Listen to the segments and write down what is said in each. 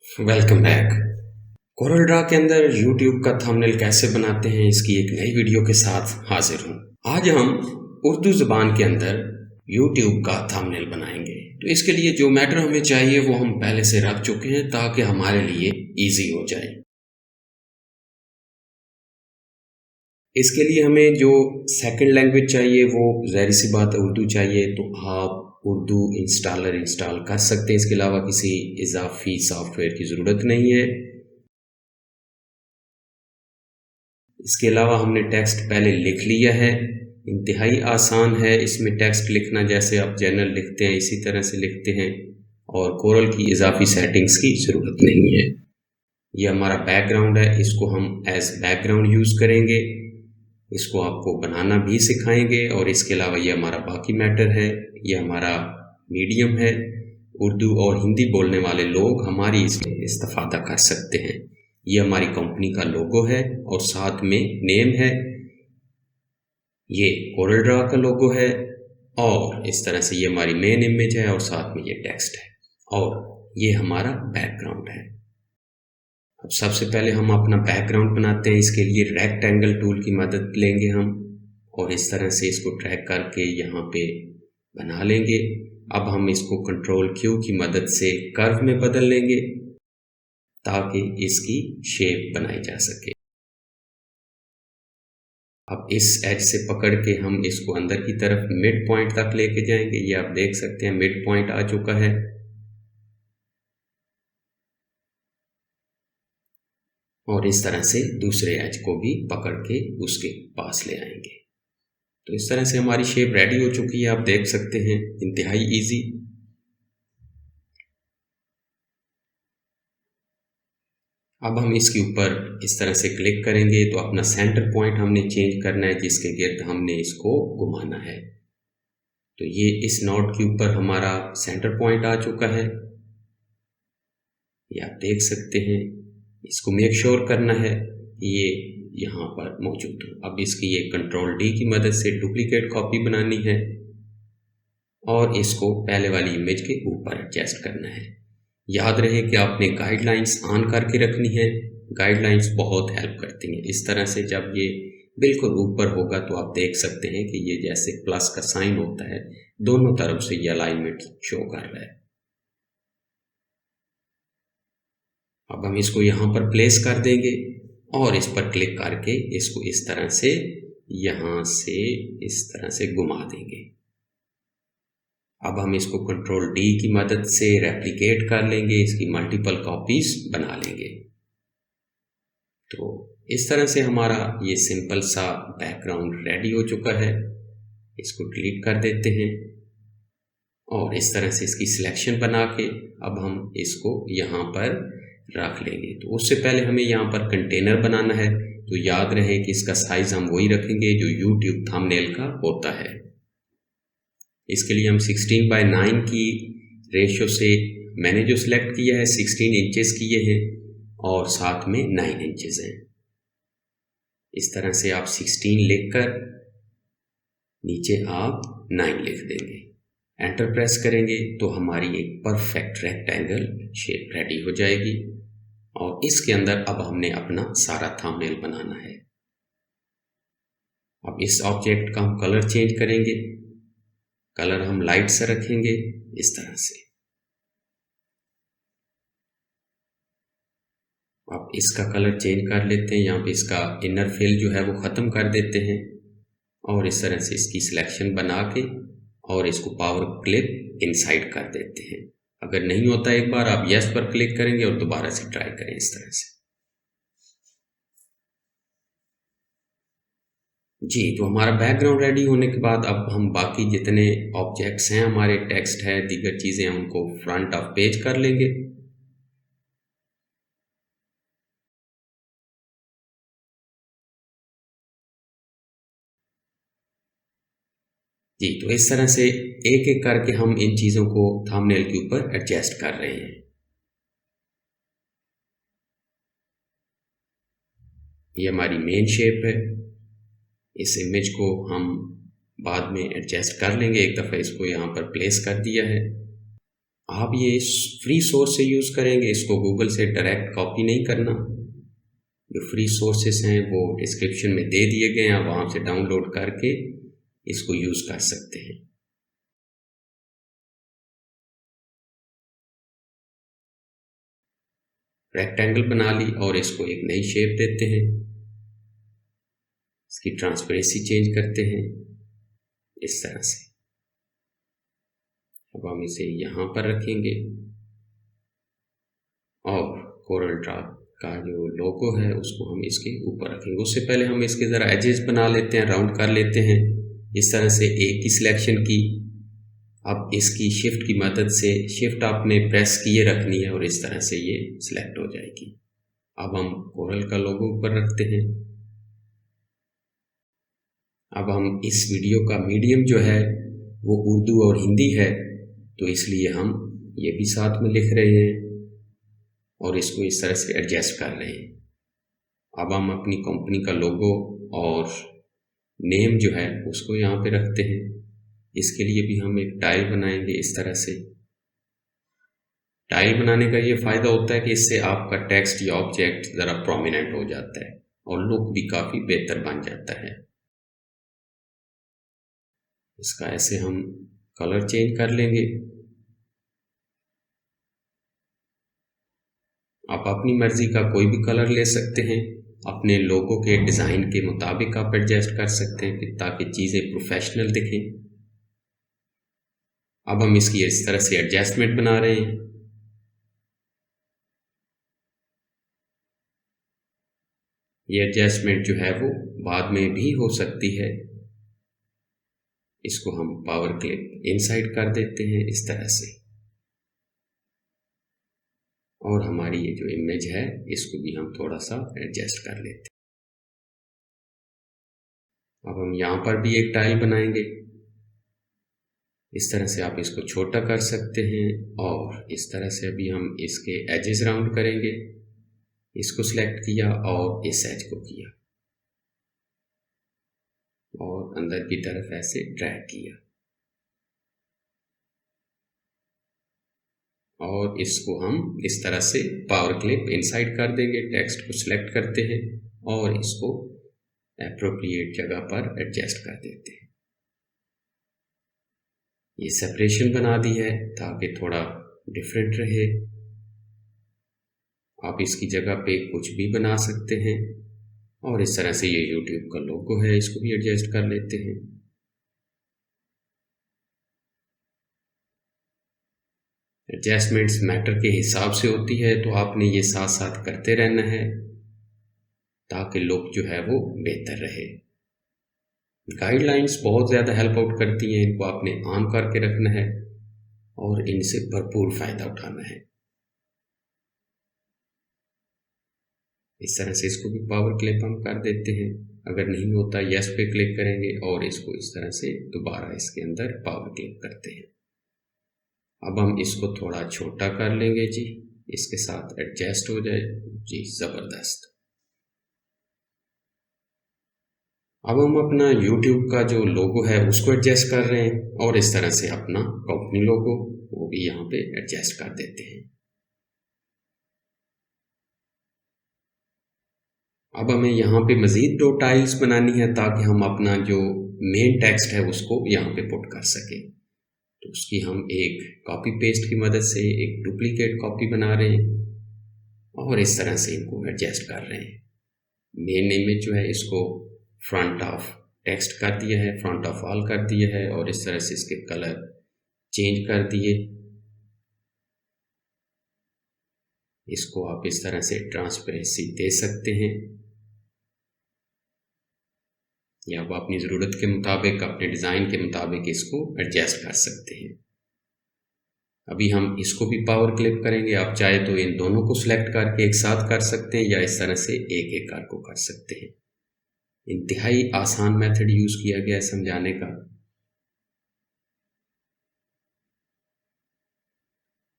Welcome back. Corel Draw के अंदर YouTube का थंबनेल कैसे बनाते हैं, इसकी एक नई वीडियो के साथ हाजिर हूँ। आज हम उर्दू ज़बान के अंदर यूट्यूब का थंबनेल बनाएंगे। तो इसके लिए जो मैटर हमें चाहिए वो हम पहले से रख चुके हैं ताकि हमारे लिए इजी हो जाए। इसके लिए हमें जो सेकंड लैंग्वेज चाहिए वो ज़ाहिर सी बात है उर्दू चाहिए, तो आप उर्दू इंस्टॉलर इंस्टॉल कर सकते हैं। इसके अलावा किसी इजाफी सॉफ्टवेयर की ज़रूरत नहीं है। इसके अलावा हमने टेक्स्ट पहले लिख लिया है, इंतहाई आसान है इसमें टेक्स्ट लिखना। जैसे आप जनरल लिखते हैं इसी तरह से लिखते हैं और कोरल की इजाफी सेटिंग्स की ज़रूरत नहीं है। ये हमारा बैकग्राउंड है, इसको हम एज बैकग्राउंड यूज़ करेंगे। इसको आपको बनाना भी सिखाएंगे और इसके अलावा ये हमारा बाकी मैटर है। ये हमारा मीडियम है, उर्दू और हिंदी बोलने वाले लोग हमारी इसमें इस्तेफादा कर सकते हैं। ये हमारी कंपनी का लोगो है और साथ में नेम है। ये कोरल ड्रा का लोगो है और इस तरह से ये हमारी मेन इमेज है और साथ में ये टेक्स्ट है और ये हमारा बैकग्राउंड है। अब सबसे पहले हम अपना बैकग्राउंड बनाते हैं। इसके लिए रेक्टेंगल टूल की मदद लेंगे हम और इस तरह से इसको ड्रैग करके यहाँ पे बना लेंगे। अब हम इसको कंट्रोल क्यू की मदद से कर्व में बदल लेंगे ताकि इसकी शेप बनाई जा सके। अब इस एज से पकड़ के हम इसको अंदर की तरफ मिड पॉइंट तक लेके जाएंगे। ये आप देख सकते हैं मिड पॉइंट आ चुका है और इस तरह से दूसरे एज को भी पकड़ के उसके पास ले आएंगे। तो इस तरह से हमारी शेप रेडी हो चुकी है, आप देख सकते हैं, इंतहाई इजी। अब हम इसके ऊपर इस तरह से क्लिक करेंगे तो अपना सेंटर पॉइंट हमने चेंज करना है जिसके गिर्द हमने इसको घुमाना है। तो ये इस नोट के ऊपर हमारा सेंटर पॉइंट आ चुका है, ये आप देख सकते हैं। इसको मेक श्योर करना है कि ये यहाँ पर मौजूद हो। अब इसकी ये कंट्रोल डी की मदद से डुप्लीकेट कॉपी बनानी है और इसको पहले वाली इमेज के ऊपर एडजस्ट करना है। याद रहे कि आपने गाइडलाइंस ऑन करके रखनी है, गाइडलाइंस बहुत हेल्प करती हैं। इस तरह से जब ये बिल्कुल ऊपर होगा तो आप देख सकते हैं कि ये जैसे प्लस का साइन होता है, दोनों तरफ से ये अलाइनमेंट शो कर रहा है। अब हम इसको यहाँ पर प्लेस कर देंगे और इस पर क्लिक करके इसको इस तरह से यहाँ से इस तरह से घुमा देंगे। अब हम इसको कंट्रोल डी की मदद से रेप्लिकेट कर लेंगे, इसकी मल्टीपल कॉपीज बना लेंगे। तो इस तरह से हमारा ये सिंपल सा बैकग्राउंड रेडी हो चुका है। इसको डिलीट कर देते हैं और इस तरह से इसकी सिलेक्शन बना के अब हम इसको यहाँ पर रख लेंगे। तो उससे पहले हमें यहाँ पर कंटेनर बनाना है, तो याद रहे कि इसका साइज हम वही रखेंगे जो यूट्यूब थंबनेल का होता है। इसके लिए हम 16:9 की रेशो से मैंने जो सिलेक्ट किया है 16 इंचेस किए हैं और साथ में 9 इंचेस हैं। इस तरह से आप 16 लिखकर नीचे आप 9 लिख देंगे, एंटर प्रेस करेंगे तो हमारी एक परफेक्ट रेक्टेंगल शेप रेडी हो जाएगी और इसके अंदर अब हमने अपना सारा थंबनेल बनाना है। अब इस ऑब्जेक्ट का हम कलर चेंज करेंगे, कलर हम लाइट से रखेंगे इस तरह से। अब इसका कलर चेंज कर लेते हैं, यहाँ पे इसका इनर फिल जो है वो ख़त्म कर देते हैं और इस तरह से इसकी सिलेक्शन बना के और इसको पावर क्लिक इनसाइड कर देते हैं। अगर नहीं होता एक बार आप यस पर क्लिक करेंगे और दोबारा से ट्राई करें इस तरह से। जी, तो हमारा बैकग्राउंड रेडी होने के बाद अब हम बाकी जितने ऑब्जेक्ट्स हैं, हमारे टेक्स्ट है, दीगर चीज़ें हैं, उनको फ्रंट ऑफ पेज कर लेंगे। जी, तो इस तरह से एक एक करके हम इन चीज़ों को थंबनेल के ऊपर एडजस्ट कर रहे हैं। ये हमारी मेन शेप है, इस इमेज को हम बाद में एडजस्ट कर लेंगे। एक दफ़ा इसको यहाँ पर प्लेस कर दिया है। आप ये फ्री सोर्स से यूज़ करेंगे, इसको गूगल से डायरेक्ट कॉपी नहीं करना। जो फ्री सोर्सेस हैं वो डिस्क्रिप्शन में दे दिए गए हैं, आप वहाँ से डाउनलोड करके इसको यूज़ कर सकते हैं। रेक्टेंगल बना ली और इसको एक नई शेप देते हैं, इसकी ट्रांसपेरेंसी चेंज करते हैं इस तरह से। अब हम इसे यहाँ पर रखेंगे और कोरल ड्रा का जो लोगो है उसको हम इसके ऊपर रखेंगे। उससे पहले हम इसके ज़रा एजेस बना लेते हैं, राउंड कर लेते हैं इस तरह से। एक की सिलेक्शन की, अब इसकी शिफ्ट की मदद से, शिफ्ट आपने प्रेस किए रखनी है और इस तरह से ये सिलेक्ट हो जाएगी। अब हम कोरल का लोगो ऊपर रखते हैं। अब हम इस वीडियो का मीडियम जो है वो उर्दू और हिंदी है, तो इसलिए हम ये भी साथ में लिख रहे हैं और इसको इस तरह से एडजस्ट कर रहे हैं। अब हम अपनी कंपनी का लोगो और नेम जो है उसको यहाँ पे रखते हैं। इसके लिए भी हम एक टाइल बनाएंगे इस तरह से। टाइल बनाने का ये फ़ायदा होता है कि इससे आपका टेक्स्ट या ऑब्जेक्ट ज़रा प्रोमिनेंट हो जाता है और लुक भी काफ़ी बेहतर बन जाता है। इसका ऐसे हम कलर चेंज कर लेंगे। आप अपनी मर्ज़ी का कोई भी कलर ले सकते हैं, अपने लोगों के डिज़ाइन के मुताबिक आप एडजस्ट कर सकते हैं कि ताकि चीज़ें प्रोफेशनल दिखें। अब हम इसकी इस तरह से एडजस्टमेंट बना रहे हैं। ये एडजस्टमेंट जो है वो बाद में भी हो सकती है। इसको हम पावर क्लिप इनसाइड कर देते हैं इस तरह से, और हमारी ये जो इमेज है इसको भी हम थोड़ा सा एडजस्ट कर लेते हैं। अब हम यहाँ पर भी एक टाइल बनाएंगे। इस तरह से आप इसको छोटा कर सकते हैं और इस तरह से अभी हम इसके एजेस राउंड करेंगे। इसको सिलेक्ट किया और इस एज को किया और अंदर की तरफ ऐसे ड्रैग किया और इसको हम इस तरह से पावर क्लिप इनसाइड कर देंगे। टेक्स्ट को सिलेक्ट करते हैं और इसको एप्रोप्रिएट जगह पर एडजस्ट कर देते हैं। ये सेपरेशन बना दी है ताकि थोड़ा डिफरेंट रहे। आप इसकी जगह पे कुछ भी बना सकते हैं और इस तरह से ये YouTube का लोगो है, इसको भी एडजस्ट कर लेते हैं। एडजस्टमेंट्स मैटर के हिसाब से होती है, तो आपने ये साथ साथ करते रहना है ताकि लुक जो है वो बेहतर रहे। गाइडलाइंस बहुत ज़्यादा हेल्प आउट करती हैं, इनको आपने आम करके रखना है और इनसे भरपूर फ़ायदा उठाना है। इस तरह से इसको भी पावर क्लिप हम कर देते हैं। अगर नहीं होता यस पे क्लिक करेंगे और इसको इस तरह से दोबारा इसके अंदर पावर क्लिक करते हैं। अब हम इसको थोड़ा छोटा कर लेंगे जी, इसके साथ एडजस्ट हो जाए जी, ज़बरदस्त। अब हम अपना YouTube का जो लोगो है उसको एडजस्ट कर रहे हैं और इस तरह से अपना कंपनी लोगो वो भी यहाँ पे एडजस्ट कर देते हैं। अब हमें यहाँ पे मज़ीद 2 टाइल्स बनानी है ताकि हम अपना जो मेन टेक्स्ट है उसको यहाँ पे पुट कर सकें। तो उसकी हम एक कॉपी पेस्ट की मदद से एक डुप्लीकेट कॉपी बना रहे हैं और इस तरह से इनको एडजस्ट कर रहे हैं। मेन इमेज जो है इसको फ्रंट ऑफ टेक्स्ट कर दिया है, फ्रंट ऑफ ऑल कर दिया है और इस तरह से इसके कलर चेंज कर दिए। इसको आप इस तरह से ट्रांसपेरेंसी दे सकते हैं या आप अपनी ज़रूरत के मुताबिक, अपने डिज़ाइन के मुताबिक इसको एडजस्ट कर सकते हैं। अभी हम इसको भी पावर क्लिप करेंगे। आप चाहे तो इन दोनों को सिलेक्ट करके एक साथ कर सकते हैं या इस तरह से एक एक कर को कर सकते हैं। इंतहाई आसान मेथड यूज़ किया गया है समझाने का।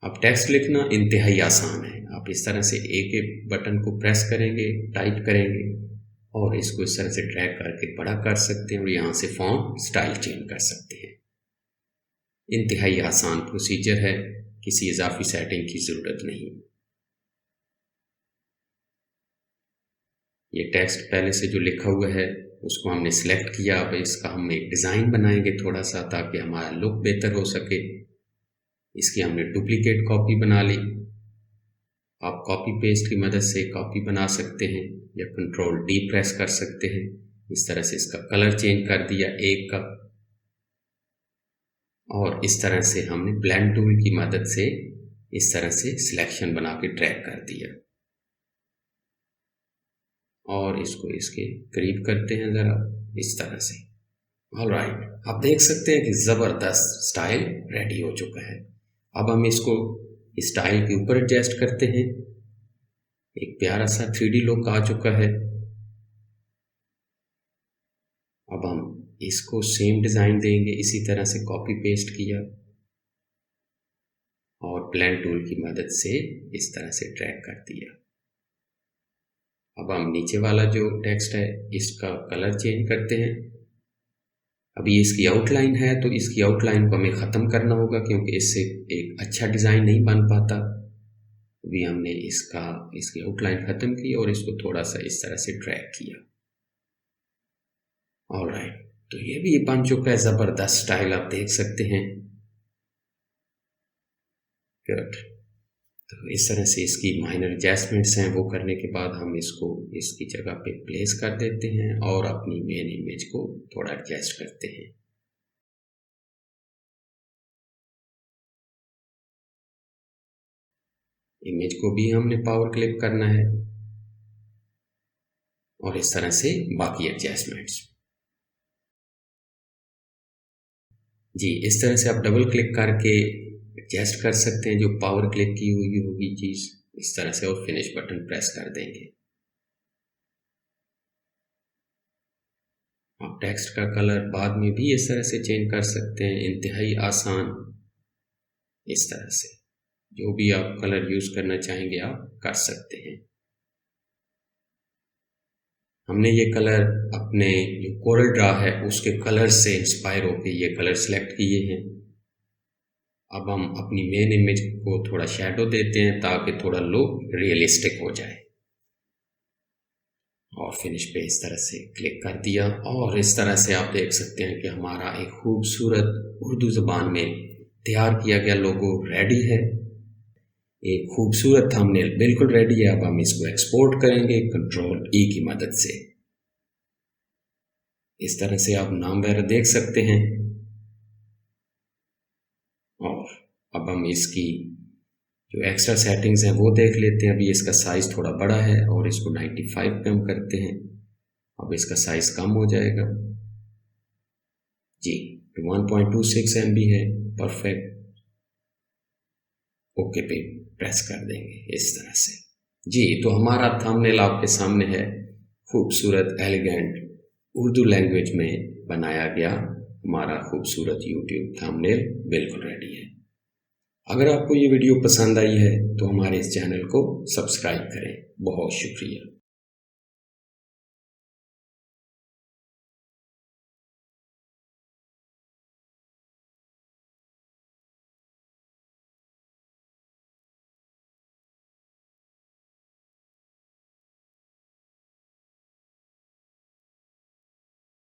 अब टेक्स्ट लिखना इंतहाई आसान है। आप इस तरह से एक एक बटन को प्रेस करेंगे, टाइप करेंगे और इसको इस तरह से ड्रैग करके बड़ा कर सकते हैं और यहाँ से फॉन्ट स्टाइल चेंज कर सकते हैं। इंतहाई आसान प्रोसीजर है, किसी इजाफी सेटिंग की ज़रूरत नहीं। ये टेक्स्ट पहले से जो लिखा हुआ है उसको हमने सिलेक्ट किया। अब इसका हम एक डिज़ाइन बनाएंगे थोड़ा सा, ताकि हमारा लुक बेहतर हो सके। इसकी हमने डुप्लीकेट कॉपी बना ली। आप कॉपी पेस्ट की मदद से कॉपी बना सकते हैं या कंट्रोल डी प्रेस कर सकते हैं। इस तरह से इसका कलर चेंज कर दिया एक का, और इस तरह से हमने ब्लेंड टूल की मदद से इस तरह से सिलेक्शन बना के ड्रैग कर दिया, और इसको इसके करीब करते हैं ज़रा इस तरह से। ऑलराइट, आप देख सकते हैं कि ज़बरदस्त स्टाइल रेडी हो चुका है। अब हम इसको स्टाइल के ऊपर एडजस्ट करते हैं। एक प्यारा सा 3D लुक आ चुका है। अब हम इसको सेम डिज़ाइन देंगे, इसी तरह से कॉपी पेस्ट किया और ब्लेंड टूल की मदद से इस तरह से ड्रैग कर दिया। अब हम नीचे वाला जो टेक्स्ट है इसका कलर चेंज करते हैं। अभी इसकी आउटलाइन है तो इसकी आउटलाइन को हमें ख़त्म करना होगा, क्योंकि इससे एक अच्छा डिज़ाइन नहीं बन पाता। अभी हमने इसकी आउटलाइन ख़त्म की और इसको थोड़ा सा इस तरह से ड्रैग किया। ऑलराइट, तो ये भी बन चुका है ज़बरदस्त स्टाइल, आप देख सकते हैं। गुड। तो इस तरह से इसकी माइनर एडजस्टमेंट्स हैं, वो करने के बाद हम इसको इसकी जगह पे प्लेस कर देते हैं और अपनी मेन इमेज को थोड़ा एडजस्ट करते हैं। इमेज को भी हमने पावर क्लिक करना है और इस तरह से बाकी एडजस्टमेंट्स। जी, इस तरह से आप डबल क्लिक करके एडजस्ट कर सकते हैं जो पावर क्लिक की हुई होगी चीज़, इस तरह से, और फिनिश बटन प्रेस कर देंगे। आप टेक्स्ट का कलर बाद में भी इस तरह से चेंज कर सकते हैं, इंतहाई आसान। इस तरह से जो भी आप कलर यूज़ करना चाहेंगे आप कर सकते हैं। हमने ये कलर अपने जो कोरल ड्रा है उसके कलर से इंस्पायर होकर ये कलर सेलेक्ट किए हैं। अब हम अपनी मेन इमेज को थोड़ा शैडो देते हैं ताकि थोड़ा लुक रियलिस्टिक हो जाए, और फिनिश पे इस तरह से क्लिक कर दिया। और इस तरह से आप देख सकते हैं कि हमारा एक खूबसूरत उर्दू ज़बान में तैयार किया गया लोगो रेडी है। एक खूबसूरत थंबनेल बिल्कुल रेडी है। अब हम इसको एक्सपोर्ट करेंगे कंट्रोल ई की मदद से। इस तरह से आप नाम वगैरह देख सकते हैं। और अब हम इसकी जो एक्स्ट्रा सेटिंग्स हैं वो देख लेते हैं। अभी इसका साइज़ थोड़ा बड़ा है और इसको 95 कम करते हैं। अब इसका साइज़ कम हो जाएगा जी, 1.26 MB है, परफेक्ट। ओके पे प्रेस कर देंगे इस तरह से। जी, तो हमारा थंबनेल आपके सामने है, खूबसूरत एलिगेंट उर्दू लैंग्वेज में बनाया गया हमारा खूबसूरत यूट्यूब थंबनेल बिल्कुल रेडी है। अगर आपको ये वीडियो पसंद आई है तो हमारे इस चैनल को सब्सक्राइब करें। बहुत शुक्रिया।